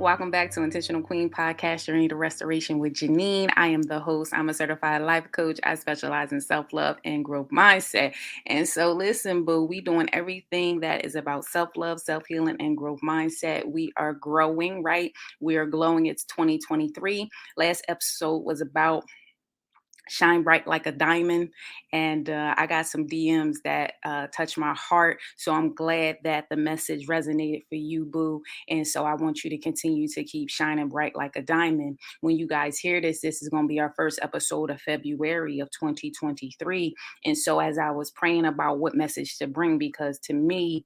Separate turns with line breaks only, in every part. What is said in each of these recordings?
Welcome back to Intentional Queen Podcast, Journey to Restoration with Janine. I am the host. I'm a certified life coach. I specialize in self-love and growth mindset. And so listen, boo, we doing everything that is about self-love, self-healing, and growth mindset. We are growing, right? We are glowing. It's 2023. Last episode was about shine bright like a diamond, and I got some DMs that touched my heart, so I'm glad that the message resonated for you, boo. And so I want you to continue to keep shining bright like a diamond. When you guys hear this is going to be our first episode of February of 2023. And so as I was praying about what message to bring, because to me,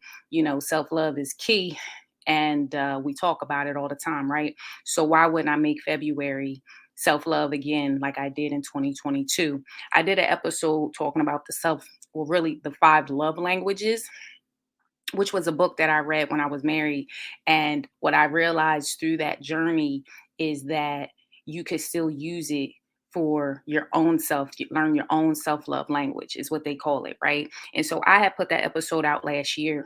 self-love is key, and we talk about it all the time, right? So why wouldn't I make February self-love again like I did in 2022? I did an episode talking about really the 5 love languages, which was a book that I read when I was married. And what I realized through that journey is that you could still use it for your own self. You learn your own self-love language is what they call it, right? And so I had put that episode out last year.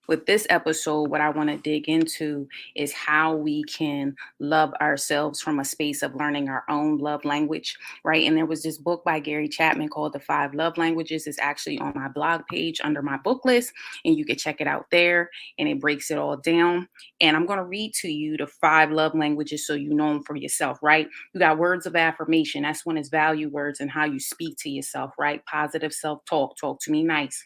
With this episode, what I want to dig into is how we can love ourselves from a space of learning our own love language, right? And there was this book by Gary Chapman called The 5 Love Languages. It's actually on my blog page under my book list, and you can check it out there, and it breaks it all down. And I'm going to read to you the 5 love languages so you know them for yourself, right? You got words of affirmation. That's when it's value words and how you speak to yourself, right? Positive self-talk. Talk to me nice,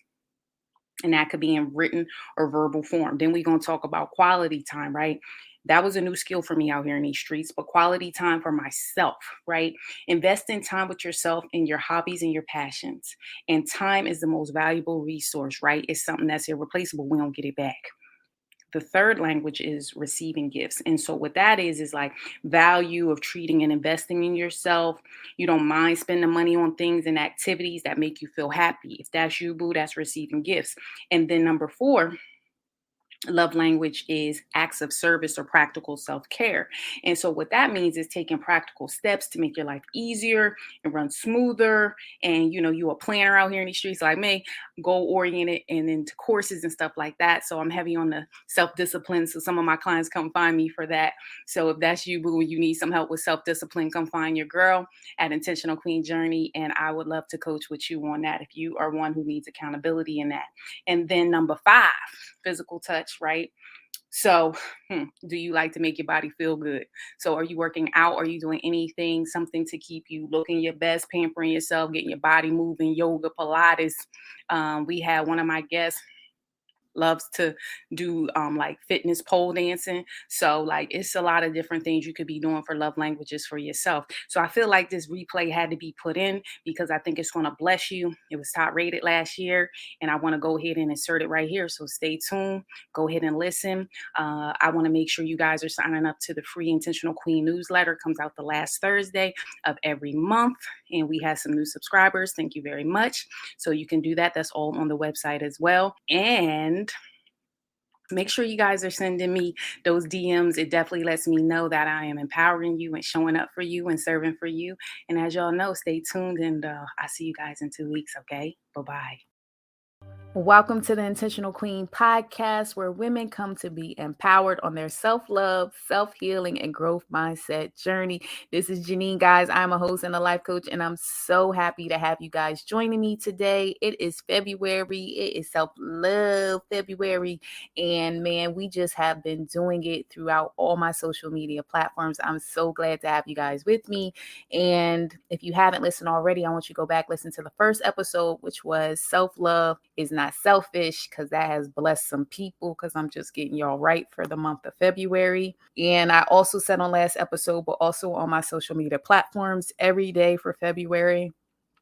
and that could be in written or verbal form. Then we're going to talk about quality time, right? That was a new skill for me out here in these streets, but quality time for myself, right? Invest in time with yourself and your hobbies and your passions. And time is the most valuable resource, right? It's something that's irreplaceable. We don't get it back. The third language is receiving gifts. And so what that is like value of treating and investing in yourself. You don't mind spending money on things and activities that make you feel happy. If that's you, boo, that's receiving gifts. And then number 4, love language is acts of service or practical self-care. And so what that means is taking practical steps to make your life easier and run smoother. And you a planner out here in these streets like me, goal oriented and into courses and stuff like that. So I'm heavy on the self-discipline. So some of my clients come find me for that. So if that's you, boo, and you need some help with self-discipline, come find your girl at Intentional Queen Journey. And I would love to coach with you on that if you are one who needs accountability in that. And then number 5, physical touch, right? So, do you like to make your body feel good? So, are you working out? Are you doing anything, something to keep you looking your best, pampering yourself, getting your body moving, yoga, Pilates? We had one of my guests loves to do like fitness pole dancing. So like it's a lot of different things you could be doing for love languages for yourself. So I feel like this replay had to be put in because I think it's going to bless you. It was top rated last year, and I want to go ahead and insert it right here. So stay tuned, go ahead and listen. I want to make sure you guys are signing up to the free Intentional Queen newsletter. It comes out the last Thursday of every month, and we have some new subscribers. Thank you very much. So you can do that. That's all on the website as well. And make sure you guys are sending me those DMs. It definitely lets me know that I am empowering you and showing up for you and serving for you. And as y'all know, stay tuned, and I'll see you guys in 2 weeks, okay? Bye-bye. Welcome to the Intentional Queen podcast, where women come to be empowered on their self-love, self-healing, and growth mindset journey. This is Janine, guys. I'm a host and a life coach, and I'm so happy to have you guys joining me today. It is February. It is self-love February, and man, we just have been doing it throughout all my social media platforms. I'm so glad to have you guys with me. And if you haven't listened already, I want you to go back, listen to the first episode, which was self-love is not selfish, because that has blessed some people, because I'm just getting y'all right for the month of February. And I also said on last episode, but also on my social media platforms, every day for February,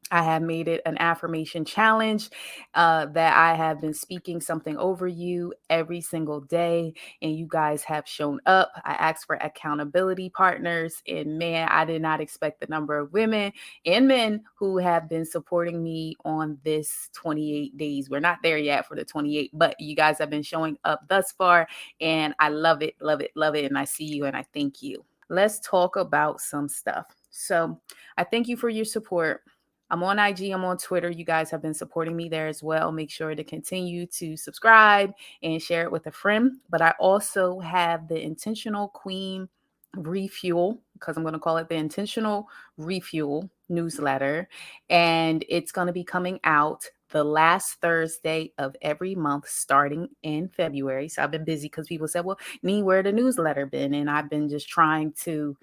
I have made it an affirmation challenge that I have been speaking something over you every single day, and you guys have shown up. I asked for accountability partners, and man, I did not expect the number of women and men who have been supporting me on this 28 days. We're not there yet for the 28, but you guys have been showing up thus far, and I love it, love it, love it, and I see you, and I thank you. Let's talk about some stuff. So I thank you for your support. I'm on IG, I'm on Twitter. You guys have been supporting me there as well. Make sure to continue to subscribe and share it with a friend. But I also have the Intentional Queen Refuel, because I'm going to call it the Intentional Refuel newsletter. And it's going to be coming out the last Thursday of every month starting in February. So I've been busy because people said, well, Nee, where the newsletter been? And I've been just trying to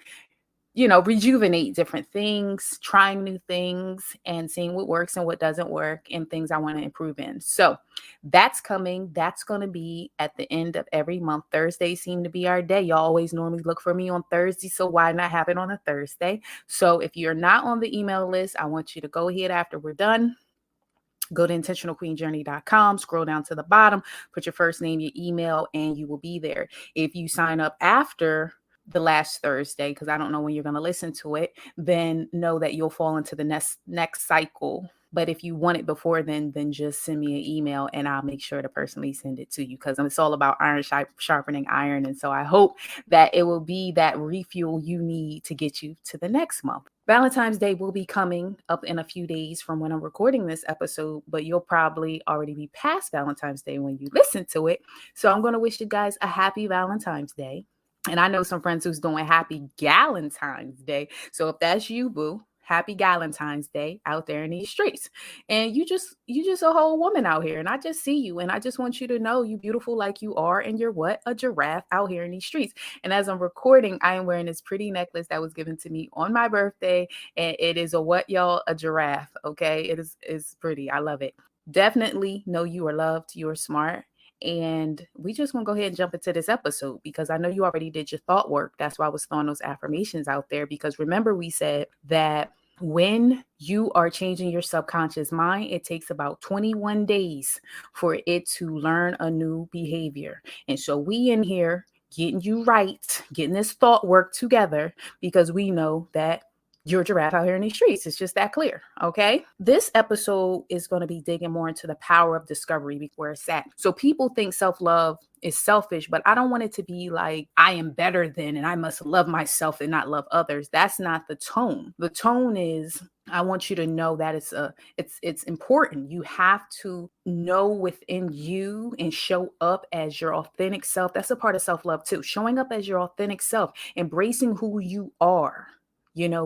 rejuvenate different things, trying new things and seeing what works and what doesn't work and things I want to improve in. So that's coming. That's going to be at the end of every month. Thursdays seem to be our day. Y'all always normally look for me on Thursday. So why not have it on a Thursday? So if you're not on the email list, I want you to go ahead after we're done. Go to intentionalqueenjourney.com, scroll down to the bottom, put your first name, your email, and you will be there. If you sign up after the last Thursday, because I don't know when you're going to listen to it, then know that you'll fall into the next cycle. But if you want it before then just send me an email and I'll make sure to personally send it to you, because it's all about iron sharpening iron. And so I hope that it will be that refuel you need to get you to the next month. Valentine's Day will be coming up in a few days from when I'm recording this episode, but you'll probably already be past Valentine's Day when you listen to it. So I'm going to wish you guys a happy Valentine's Day. And I know some friends who's doing happy Galentine's Day. So if that's you, boo, happy Galentine's Day out there in these streets. And you just a whole woman out here. And I just see you. And I just want you to know you beautiful like you are. And you're what? A giraffe out here in these streets. And as I'm recording, I am wearing this pretty necklace that was given to me on my birthday. And it is a what, y'all? A giraffe. Okay. It's pretty. I love it. Definitely know you are loved. You are smart. And we just want to go ahead and jump into this episode, because I know you already did your thought work. That's why I was throwing those affirmations out there, because remember we said that when you are changing your subconscious mind, it takes about 21 days for it to learn a new behavior. And so we in here getting you right, getting this thought work together, because we know that you're a giraffe out here in these streets. It's just that clear. Okay. This episode is going to be digging more into the power of discovery, where it's at. So people think self-love is selfish, but I don't want it to be like I am better than and I must love myself and not love others. That's not the tone. The tone is, I want you to know that it's important. You have to know within you and show up as your authentic self. That's a part of self-love too. Showing up as your authentic self, embracing who you are.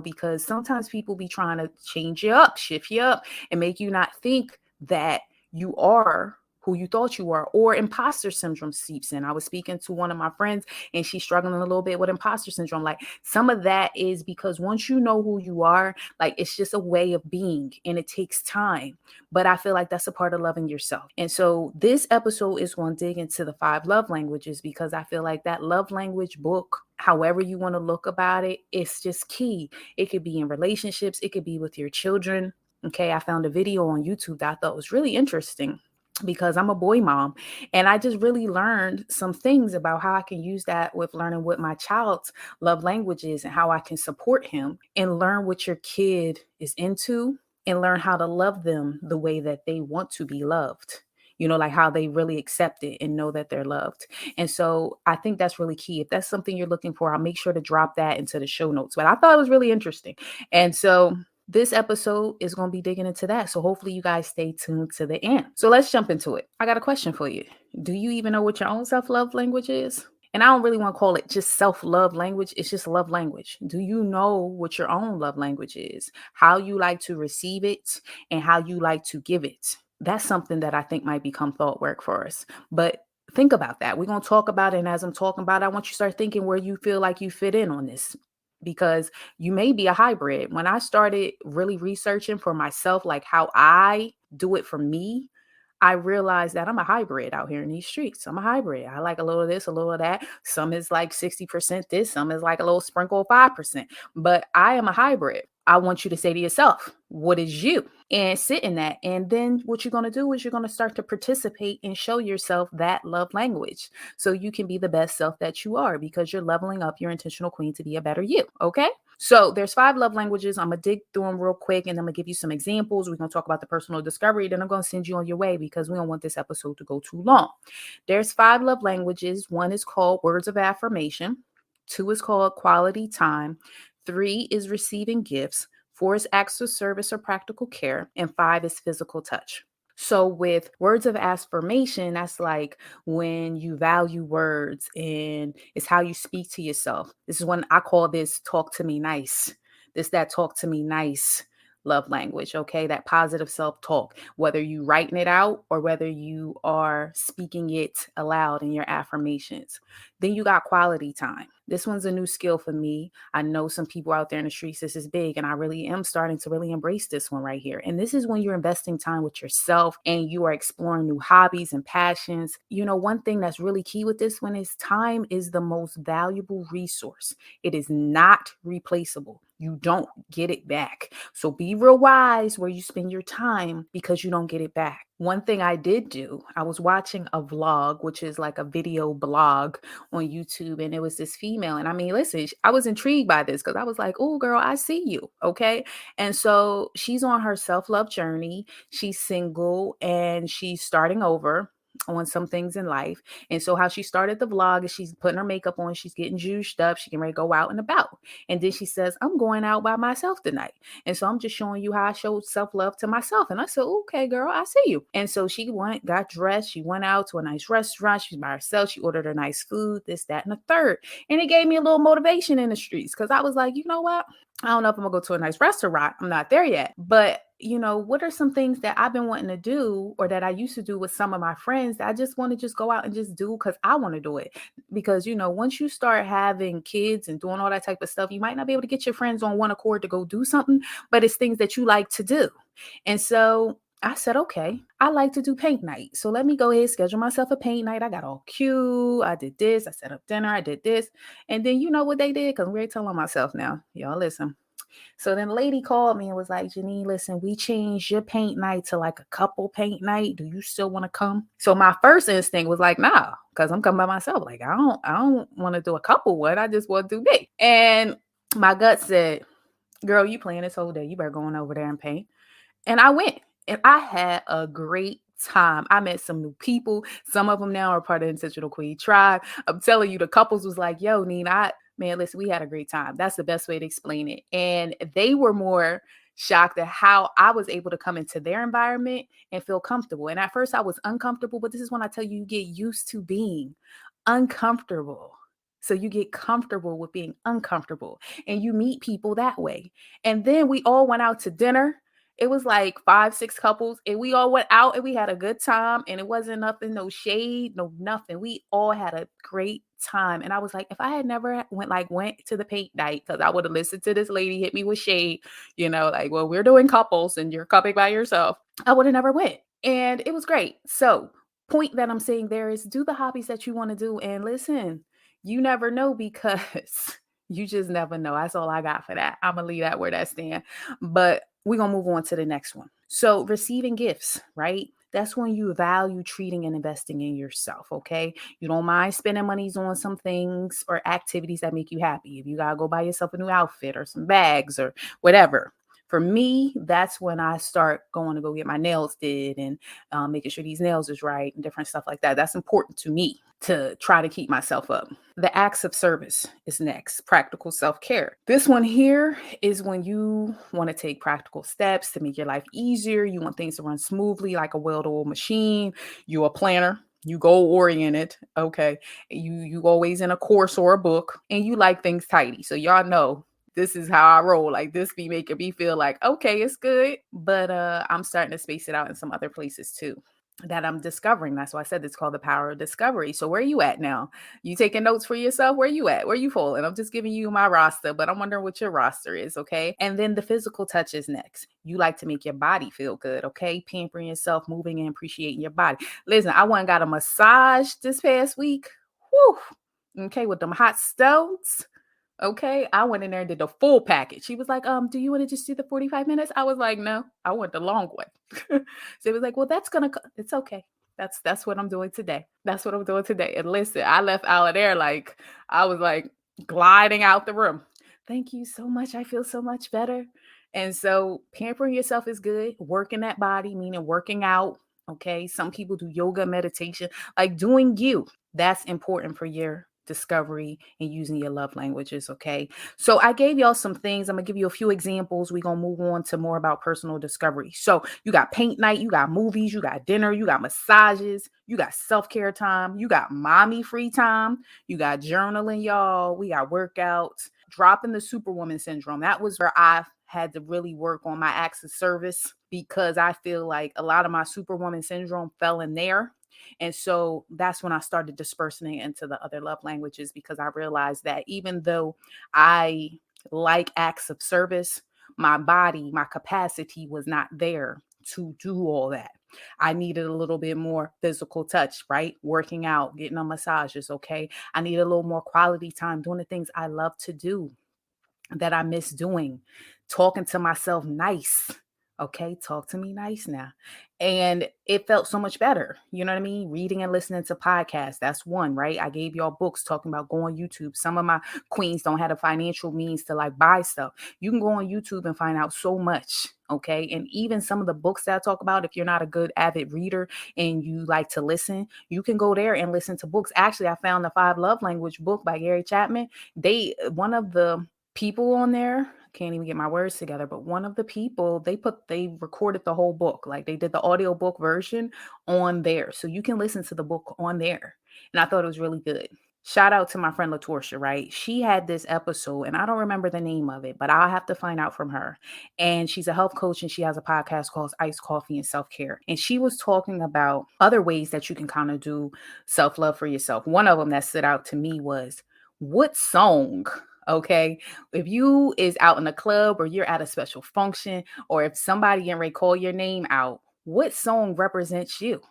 Because sometimes people be trying to change you up, shift you up, and make you not think that you are who you thought you were, or imposter syndrome seeps in. I was speaking to one of my friends and she's struggling a little bit with imposter syndrome. Like, some of that is because once you know who you are, like, it's just a way of being and it takes time. But I feel like that's a part of loving yourself. And so this episode is going to dig into the 5 love languages, because I feel like that love language book, however you want to look about it, it's just key. It could be in relationships. It could be with your children. Okay. I found a video on YouTube that I thought was really interesting, because I'm a boy mom, and I just really learned some things about how I can use that with learning what my child's love language is and how I can support him, and learn what your kid is into and learn how to love them the way that they want to be loved. Like how they really accept it and know that they're loved. And so I think that's really key. If that's something you're looking for, I'll make sure to drop that into the show notes. But I thought it was really interesting. And so this episode is going to be digging into that. So hopefully you guys stay tuned to the end. So let's jump into it. I got a question for you. Do you even know what your own self-love language is? And I don't really want to call it just self-love language. It's just love language. Do you know what your own love language is? How you like to receive it and how you like to give it? That's something that I think might become thought work for us. But think about that. We're going to talk about it. And as I'm talking about it, I want you to start thinking where you feel like you fit in on this, because you may be a hybrid. When I started really researching for myself, like how I do it for me, I realized that I'm a hybrid out here in these streets. I'm a hybrid. I like a little of this, a little of that. Some is like 60% this, some is like a little sprinkle of 5%. But I am a hybrid. I want you to say to yourself, what is you? And sit in that. And then what you're going to do is you're going to start to participate and show yourself that love language, so you can be the best self that you are, because you're leveling up your intentional queen to be a better you. Okay. So there's 5 love languages. I'm going to dig through them real quick, and I'm going to give you some examples. We're going to talk about the personal discovery. Then I'm going to send you on your way, because we don't want this episode to go too long. There's 5 love languages. 1 is called words of affirmation. 2 is called quality time. 3 is receiving gifts. 4 is acts of service or practical care, and 5 is physical touch. So with words of affirmation, that's like when you value words and it's how you speak to yourself. This is when I call this talk to me nice. This that talk to me nice love language, okay? That positive self-talk, whether you writing it out or whether you are speaking it aloud in your affirmations. Then you got quality time. This one's a new skill for me. I know some people out there in the streets, this is big, and I really am starting to really embrace this one right here. And this is when you're investing time with yourself and you are exploring new hobbies and passions. You know, one thing that's really key with this one is time is the most valuable resource. It is not replaceable. You don't get it back. So be real wise where you spend your time because you don't get it back. One thing I did do, I was watching a vlog, which is like a video blog on YouTube, and it was this female. And I mean, listen, I was intrigued by this because I was like, oh, girl, I see you. Okay. And so she's on her self love journey. She's single and she's starting over on some things in life. And so how she started the vlog is she's putting her makeup on, she's getting juiced up, she can ready to go out and about. And then she says, I'm going out by myself tonight. And so I'm just showing you how I showed self-love to myself. And I said, okay, girl, I see you. And so she went, got dressed, she went out to a nice restaurant, she's by herself, she ordered her nice food, this, that, and the third. And it gave me a little motivation in the streets because I was like, you know what? I don't know if I'm gonna go to a nice restaurant. I'm not there yet. But you know, what are some things that I've been wanting to do or that I used to do with some of my friends that I just want to just go out and just do because I want to do it. Because, you know, once you start having kids and doing all that type of stuff, you might not be able to get your friends on one accord to go do something, but it's things that you like to do. And so I said, okay, I like to do paint night. So let me go ahead, schedule myself a paint night. I got all cute. I did this. I set up dinner. I did this. And then you know what they did? Because we're telling myself now. Y'all listen. So then the lady called me and was like, Janine, listen, we changed your paint night to like a couple paint night. Do you still want to come? So my first instinct was like, nah, because I'm coming by myself. Like, I don't want to do a couple one. I just want to do me. And my gut said, girl, you playing this whole day. You better go on over there and paint. And I went and I had a great time. I met some new people. Some of them now are part of the Intentional Queen tribe. I'm telling you, the couples was like, yo, Nina, man, listen, we had a great time. That's the best way to explain it. And they were more shocked at how I was able to come into their environment and feel comfortable. And at first I was uncomfortable, but this is when I tell you, you get used to being uncomfortable. So you get comfortable with being uncomfortable and you meet people that way. And then we all went out to dinner. It was like 5, 6 couples, and we all went out and we had a good time. And it wasn't nothing, no shade, no nothing. We all had a great time. And I was like, if I had never went to the paint night, because I would have listened to this lady hit me with shade, you know, like, well, we're doing couples and you're coming by yourself. I would have never went. And it was great. So, point that I'm saying there is do the hobbies that you want to do. And listen, you never know because you just never know. That's all I got for that. I'm gonna leave that where that stands. But we're gonna move on to the next one. So receiving gifts, right? That's when you value treating and investing in yourself. Okay. You don't mind spending monies on some things or activities that make you happy. If you gotta go buy yourself a new outfit or some bags or whatever. For me, that's when I start going to go get my nails did and making sure these nails is right and different stuff like that. That's important to me to try to keep myself up. The acts of service is next, practical self care. This one here is when you want to take practical steps to make your life easier. You want things to run smoothly like a well oiled machine. You're a planner. You goal oriented, okay. You always in a course or a book, and you like things tidy. So y'all know this is how I roll. Like this be making me feel like, okay, it's good. But I'm starting to space it out in some other places too that I'm discovering. That's why I said it's called the power of discovery. So where are you at now? You taking notes for yourself? Where you at? Where you falling? I'm just giving you my roster, but I'm wondering what your roster is, okay? And then the physical touch is next. You like to make your body feel good, okay? Pampering yourself, moving and appreciating your body. Listen, I went and got a massage this past week. Whew. Okay, with them hot stones. Okay, I went in there and did the full package. She was like, do you want to just do the 45 minutes? I was like, no, I want the long one. So it was like, well, it's okay. That's what I'm doing today. That's what I'm doing today. And listen, I left out of there like I was like gliding out the room. Thank you so much. I feel so much better. And so pampering yourself is good. Working that body, meaning working out. Okay. Some people do yoga, meditation, like doing you. That's important for your discovery and using your love languages. Okay. So I gave y'all some things. I'm going to give you a few examples. We're going to move on to more about personal discovery. So you got paint night, you got movies, you got dinner, you got massages, you got self-care time, you got mommy free time, you got journaling, y'all. We got workouts, dropping the superwoman syndrome. That was where I had to really work on my acts of service because I feel like a lot of my superwoman syndrome fell in there. And so that's when I started dispersing it into the other love languages because I realized that even though I like acts of service, my body, my capacity was not there to do all that. I needed a little bit more physical touch, right? Working out, getting on massages, okay? I needed a little more quality time doing the things I love to do that I miss doing, talking to myself nice. Okay, talk to me nice now. And it felt so much better. You know what I mean? Reading and listening to podcasts. That's one, right? I gave y'all books talking about go on YouTube. Some of my queens don't have the financial means to like buy stuff. You can go on YouTube and find out so much. Okay. And even some of the books that I talk about, if you're not a good avid reader and you like to listen, you can go there and listen to books. Actually, I found the Five Love Language book by Gary Chapman. One of the people on there, can't even get my words together, but one of the people, they recorded the whole book, like they did the audio book version on there, so you can listen to the book on there. And I thought it was really good. Shout out to my friend Latorsha, right? She had this episode, and I don't remember the name of it, but I'll have to find out from her. And she's a health coach, and she has a podcast called Iced Coffee and Self Care. And she was talking about other ways that you can kind of do self love for yourself. One of them that stood out to me was, what song? Okay. If you is out in the club or you're at a special function, or if somebody getting ready to call your name out, what song represents you?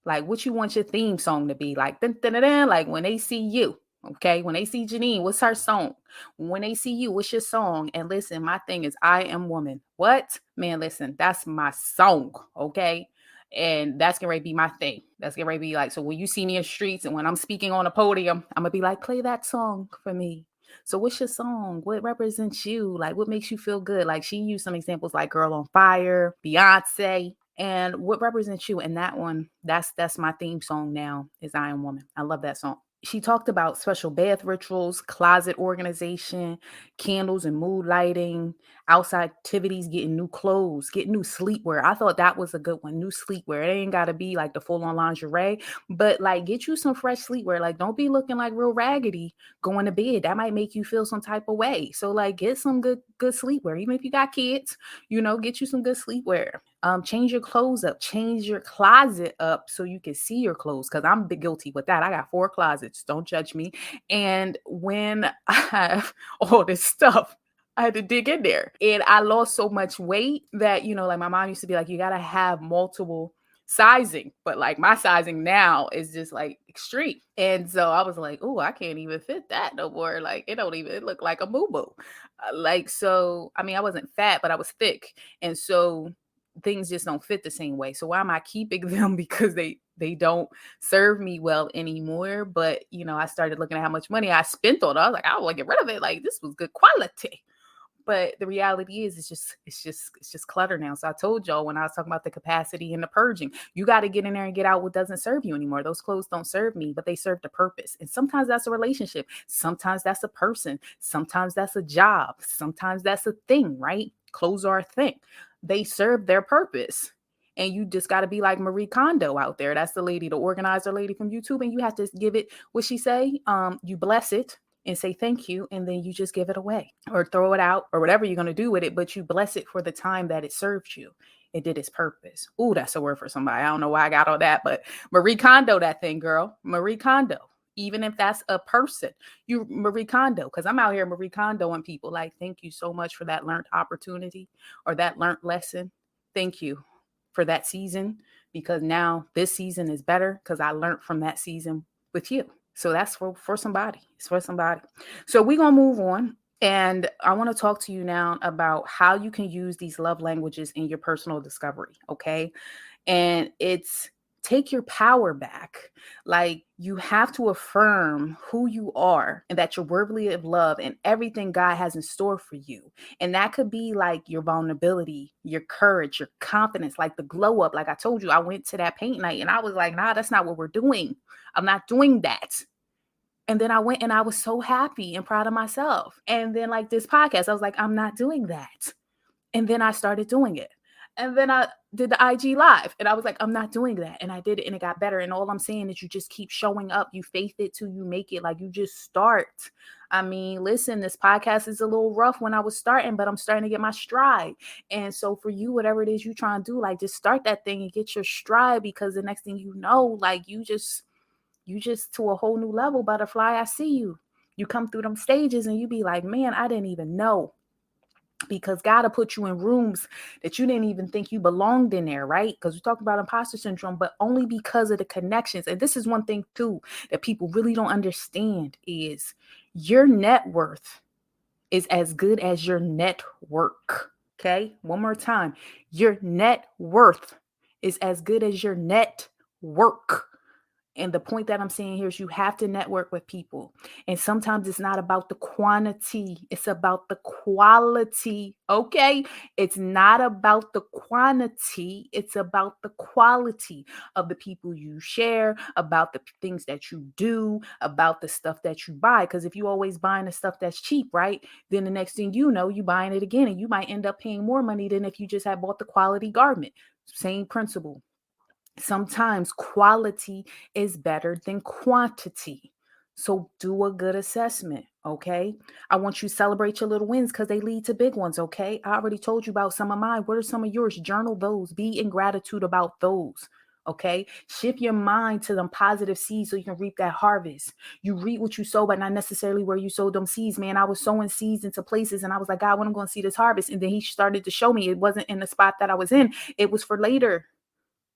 Like what you want your theme song to be like, dun, dun, dun, dun, like when they see you. Okay. When they see Janine, what's her song? When they see you, what's your song? And listen, my thing is I Am Woman. What? Man, listen, that's my song. Okay. And that's gonna be my thing. That's gonna be like, so when you see me in the streets and when I'm speaking on a podium, I'm gonna be like, play that song for me. So what's your song? What represents you? Like what makes you feel good? Like she used some examples like Girl on Fire, Beyonce, and what represents you. And that one, that's my theme song now is I Am Woman. I love that song. She talked about special bath rituals, closet organization, candles and mood lighting, outside activities, getting new clothes, getting new sleepwear. I thought that was a good one. New sleepwear. It ain't got to be like the full on lingerie, but like get you some fresh sleepwear. Like don't be looking like real raggedy going to bed. That might make you feel some type of way. So like get some good sleepwear. Even if you got kids, get you some good sleepwear. Change your clothes up, change your closet up so you can see your clothes. Cause I'm guilty with that. I got 4 closets. Don't judge me. And when I have all this stuff, I had to dig in there. And I lost so much weight that, like my mom used to be like, you got to have multiple sizing. But like my sizing now is just like extreme. And so I was like, oh, I can't even fit that no more. Like it don't even look like a moo-moo. So, I mean, I wasn't fat, but I was thick. And so things just don't fit the same way. So why am I keeping them? Because they don't serve me well anymore. But I started looking at how much money I spent on it. I was like, I want to get rid of it. Like this was good quality. But the reality is it's just clutter now. So I told y'all when I was talking about the capacity and the purging, you got to get in there and get out what doesn't serve you anymore. Those clothes don't serve me, but they serve the purpose. And sometimes that's a relationship. Sometimes that's a person. Sometimes that's a job. Sometimes that's a thing, right? Clothes are a thing. They serve their purpose. And you just got to be like Marie Kondo out there. That's the lady, the organizer lady from YouTube. And you have to give it, what she say? You bless it and say thank you, and then you just give it away or throw it out or whatever you're going to do with it, but you bless it for the time that it served you. It did its purpose. Ooh, that's a word for somebody. I don't know why I got all that, but Marie Kondo that thing, girl. Marie Kondo. Even if that's a person, you Marie Kondo, because I'm out here Marie Kondoing people like, thank you so much for that learned opportunity or that learned lesson. Thank you for that season, because now this season is better because I learned from that season with you. So that's for somebody. It's for somebody. So we're going to move on. And I want to talk to you now about how you can use these love languages in your personal discovery. Okay. And it's take your power back. Like you have to affirm who you are and that you're worthy of love and everything God has in store for you. And that could be like your vulnerability, your courage, your confidence, like the glow up. Like I told you, I went to that paint night and I was like, nah, that's not what we're doing. I'm not doing that. And then I went and I was so happy and proud of myself. And then, like this podcast, I was like, I'm not doing that. And then I started doing it. And then I did the IG live and I was like, I'm not doing that. And I did it and it got better. And all I'm saying is you just keep showing up. You faith it till you make it. Like you just start. I mean, listen, this podcast is a little rough when I was starting, but I'm starting to get my stride. And so for you, whatever it is you trying to do, like just start that thing and get your stride, because the next thing you know, like you just to a whole new level, butterfly. I see you. You come through them stages and you be like, man, I didn't even know, because God will put you in rooms that you didn't even think you belonged in there, right? Because we talk about imposter syndrome, but only because of the connections. And this is one thing too that people really don't understand is your net worth is as good as your network. Okay, one more time. Your net worth is as good as your network. And the point that I'm saying here is you have to network with people. And sometimes it's not about the quantity, it's about the quality. Okay. It's not about the quantity, it's about the quality of the people you share, about the things that you do, about the stuff that you buy. Because if you always buying the stuff that's cheap, right? Then the next thing you know, you buying it again and you might end up paying more money than if you just had bought the quality garment. Same principle. Sometimes quality is better than quantity. So do a good assessment, okay? I want you to celebrate your little wins because they lead to big ones, okay? I already told you about some of mine. What are some of yours? Journal those. Be in gratitude about those, okay? Shift your mind to them positive seeds so you can reap that harvest. You reap what you sow, but not necessarily where you sowed them seeds, man. I was sowing seeds into places and I was like, God, when I'm going to see this harvest? And then he started to show me it wasn't in the spot that I was in. It was for later.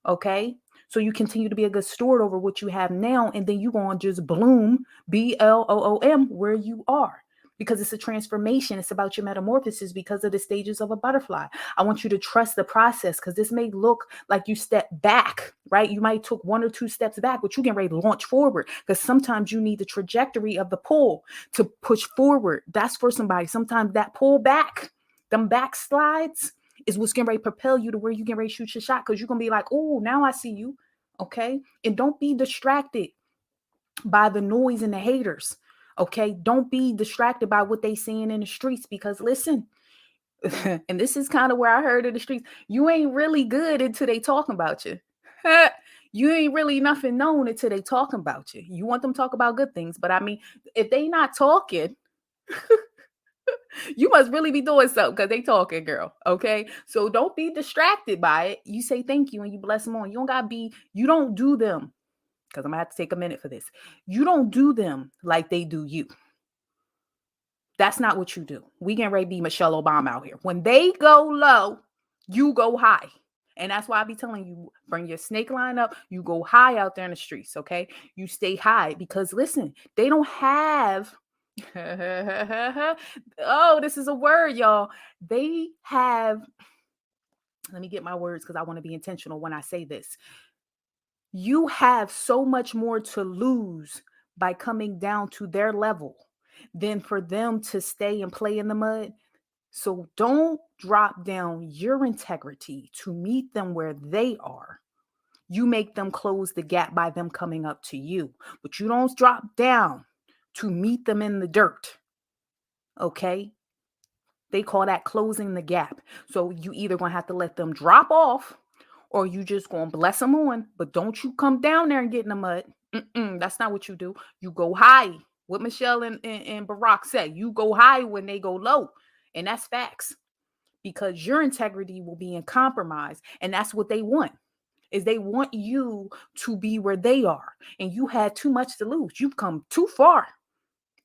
Okay. So you continue to be a good steward over what you have now, and then you're going to just bloom, BLOOM, where you are. Because it's a transformation. It's about your metamorphosis because of the stages of a butterfly. I want you to trust the process because this may look like you step back, right? You might took one or two steps back, but you can ready to launch forward because sometimes you need the trajectory of the pull to push forward. That's for somebody. Sometimes that pull back, them backslides, is what's going to propel you to where you can ready to shoot your shot, because you're going to be like, oh, now I see you. Okay. And don't be distracted by the noise and the haters. Okay. Don't be distracted by what they saying in the streets, because listen, and this is kind of where I heard in the streets, you ain't really good until they talking about you. You ain't really nothing known until they talking about you. You want them to talk about good things, but I mean, if they not talking, you must really be doing something because they talking, girl. Okay. So don't be distracted by it. You say thank you and you bless them on. You don't gotta be, you don't do them, because I'm gonna have to take a minute for this. You don't do them like they do you. That's not what you do. We can ready be Michelle Obama out here. When they go low, you go high. And that's why I be telling you, bring your snake line up. You go high out there in the streets. Okay. You stay high because listen, they don't have oh, this is a word, y'all. They have, let me get my words because I want to be intentional when I say this. You have so much more to lose by coming down to their level than for them to stay and play in the mud. So don't drop down your integrity to meet them where they are. You make them close the gap by them coming up to you, but you don't drop down to meet them in the dirt. Okay. They call that closing the gap. So you either gonna have to let them drop off or you just gonna bless them on. But don't you come down there and get in the mud. That's not what you do. You go high. What Michelle and Barack said. You go high when they go low. And that's facts. Because your integrity will be in compromise. And that's what they want. Is they want you to be where they are. And you had too much to lose. You've come too far.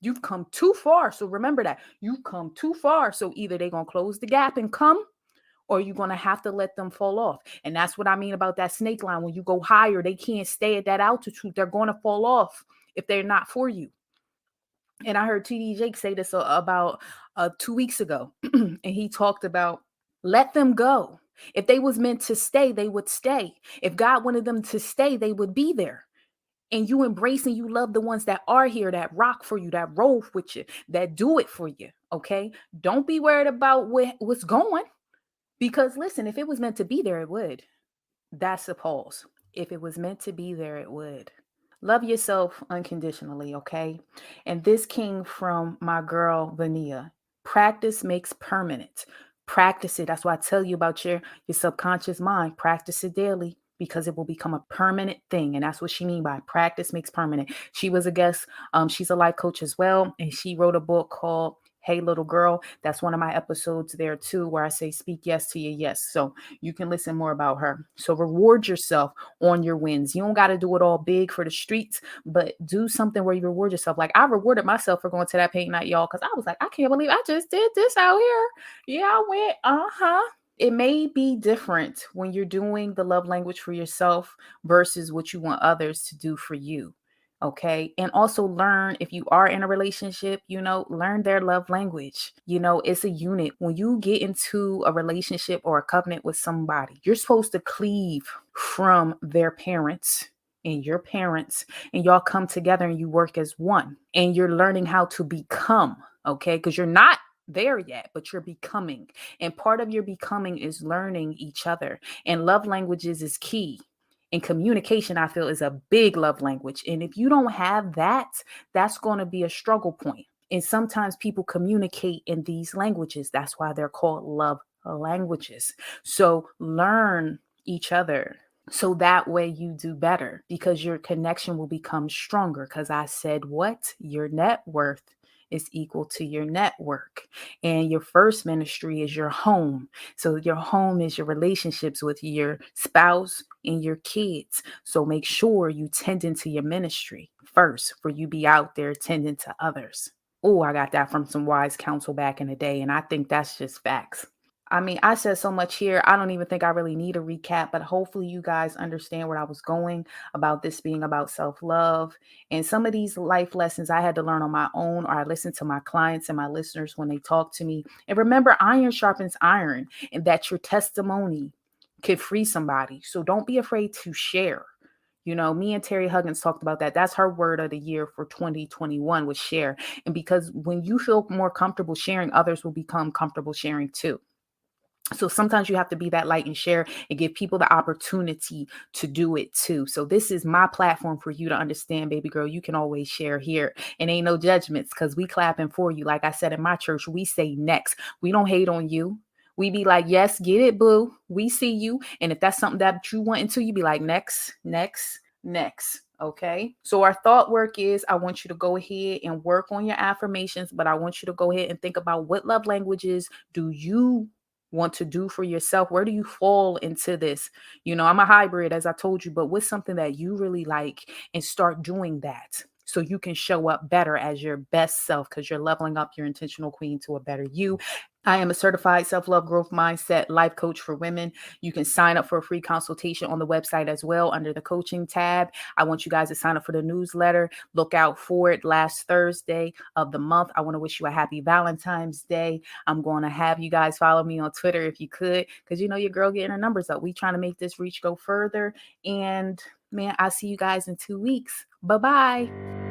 You've come too far. So remember that. You've come too far. So either they're going to close the gap and come, or you're going to have to let them fall off. And that's what I mean about that snake line. When you go higher, they can't stay at that altitude. They're going to fall off if they're not for you. And I heard TD Jake say this about 2 weeks ago. And he talked about let them go. If they was meant to stay, they would stay. If God wanted them to stay, they would be there. And you embrace and you love the ones that are here, that rock for you, that roll with you, that do it for you. Okay. Don't be worried about what's going, because listen, if it was meant to be there, it would. That's a pause. If it was meant to be there, it would.
Love yourself unconditionally, okay? And this came from my girl, Vania. Practice makes permanent. Practice it. That's why I tell you about your subconscious mind. Practice it daily because it will become a permanent thing. And that's what she mean by practice makes permanent. She was a guest. She's a life coach as well. And she wrote a book called Hey Little Girl. That's one of my episodes there too, where I say speak yes to your yes. So you can listen more about her. So reward yourself on your wins. You don't got to do it all big for the streets, but do something where you reward yourself. Like I rewarded myself for going to that paint night, y'all, because I was like, I can't believe I just did this out here. Yeah, I went, It may be different when you're doing the love language for yourself versus what you want others to do for you. Okay. And also learn if you are in a relationship, learn their love language. It's a unit. When you get into a relationship or a covenant with somebody, you're supposed to cleave from their parents and your parents, and y'all come together and you work as one. And you're learning how to become, okay? Because you're not there yet, but you're becoming. And part of your becoming is learning each other. And love languages is key. And communication, I feel, is a big love language. And if you don't have that, that's going to be a struggle point. And sometimes people communicate in these languages. That's why they're called love languages. So learn each other, so that way you do better because your connection will become stronger. Because I said, what? Your net worth is equal to your network. And your first ministry is your home. So your home is your relationships with your spouse and your kids. So make sure you tend into your ministry first for you be out there tending to others. Oh, I got that from some wise counsel back in the day. And I think that's just facts. I mean, I said so much here. I don't even think I really need a recap, but hopefully you guys understand where I was going about this being about self love. And some of these life lessons I had to learn on my own, or I listened to my clients and my listeners when they talk to me. And remember, iron sharpens iron, and that your testimony could free somebody. So don't be afraid to share. Me and Terry Huggins talked about that. That's her word of the year for 2021 was share. And because when you feel more comfortable sharing, others will become comfortable sharing too. So sometimes you have to be that light and share and give people the opportunity to do it too. So this is my platform for you to understand, baby girl. You can always share here and ain't no judgments because we clapping for you. Like I said in my church, we say next. We don't hate on you. We be like, yes, get it, boo. We see you. And if that's something that you want into, you be like, next, next, next. Okay. So our thought work is I want you to go ahead and work on your affirmations, but I want you to go ahead and think about what love languages do you want to do for yourself. Where do you fall into this? I'm a hybrid, as I told you, but what's something that you really like and start doing that so you can show up better as your best self because you're leveling up your intentional queen to a better you. I am a certified self love growth mindset life coach for women. You can sign up for a free consultation on the website as well under the coaching tab. I want you guys to sign up for the newsletter. Look out for it last Thursday of the month. I want to wish you a happy Valentine's Day. I'm going to have you guys follow me on Twitter if you could, because your girl getting her numbers up. We trying to make this reach go further. And man, I'll see you guys in 2 weeks. Bye-bye.